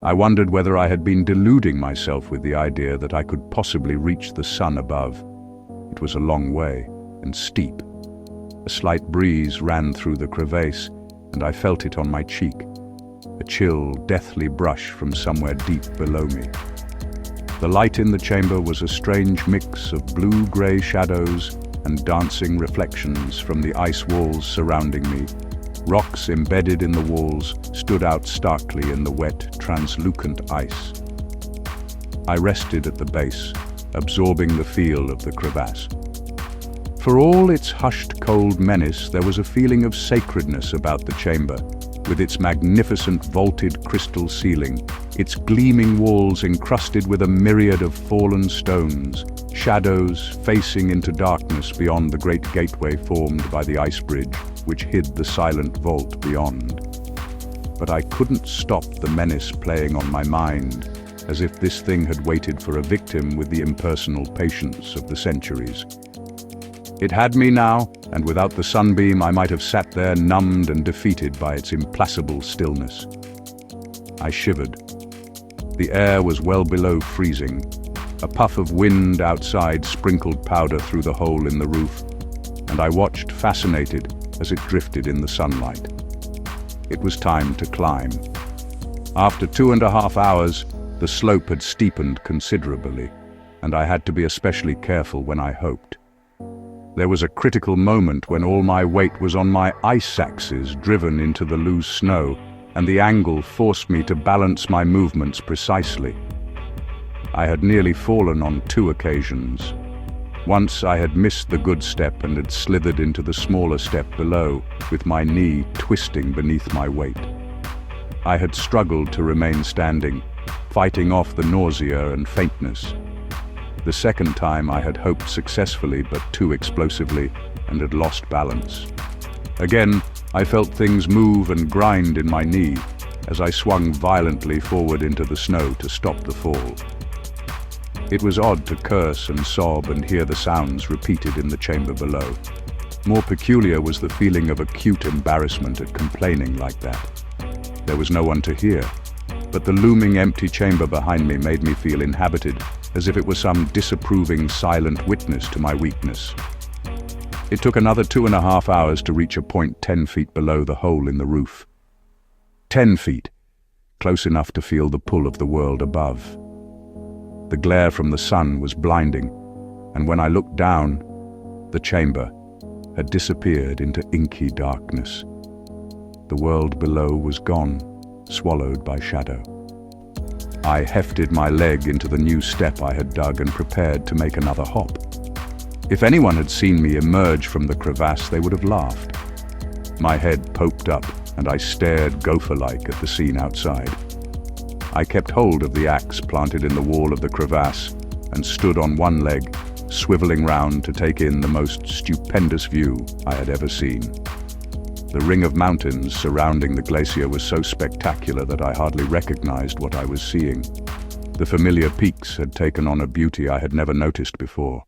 I wondered whether I had been deluding myself with the idea that I could possibly reach the sun above. It was a long way and steep. A slight breeze ran through the crevasse, and I felt it on my cheek, a chill, deathly brush from somewhere deep below me. The light in the chamber was a strange mix of blue-gray shadows and dancing reflections from the ice walls surrounding me. Rocks embedded in the walls stood out starkly in the wet, translucent ice. I rested at the base, absorbing the feel of the crevasse. For all its hushed, cold menace, there was a feeling of sacredness about the chamber, with its magnificent vaulted crystal ceiling, its gleaming walls encrusted with a myriad of fallen stones, shadows facing into darkness beyond the great gateway formed by the ice bridge, which hid the silent vault beyond. But I couldn't stop the menace playing on my mind, as if this thing had waited for a victim with the impersonal patience of the centuries. It had me now, and without the sunbeam I might have sat there numbed and defeated by its implacable stillness. I shivered. The air was well below freezing. A puff of wind outside sprinkled powder through the hole in the roof, and I watched, fascinated, as it drifted in the sunlight. It was time to climb. After 2.5 hours, the slope had steepened considerably, and I had to be especially careful when I hoped. There was a critical moment when all my weight was on my ice axes driven into the loose snow, and the angle forced me to balance my movements precisely. I had nearly fallen on 2 occasions. Once I had missed the good step and had slithered into the smaller step below, with my knee twisting beneath my weight. I had struggled to remain standing, fighting off the nausea and faintness. The second time I had hoped successfully, but too explosively, and had lost balance. Again, I felt things move and grind in my knee as I swung violently forward into the snow to stop the fall. It was odd to curse and sob and hear the sounds repeated in the chamber below. More peculiar was the feeling of acute embarrassment at complaining like that. There was no one to hear, but the looming empty chamber behind me made me feel inhabited, as if it was some disapproving silent witness to my weakness. It took another 2.5 hours to reach a point 10 feet below the hole in the roof. 10 feet, close enough to feel the pull of the world above. The glare from the sun was blinding, and when I looked down, the chamber had disappeared into inky darkness. The world below was gone, swallowed by shadow. I hefted my leg into the new step I had dug and prepared to make another hop. If anyone had seen me emerge from the crevasse, they would have laughed. My head poked up, and I stared gopher-like at the scene outside. I kept hold of the axe planted in the wall of the crevasse and stood on one leg, swiveling round to take in the most stupendous view I had ever seen. The ring of mountains surrounding the glacier was so spectacular that I hardly recognized what I was seeing. The familiar peaks had taken on a beauty I had never noticed before.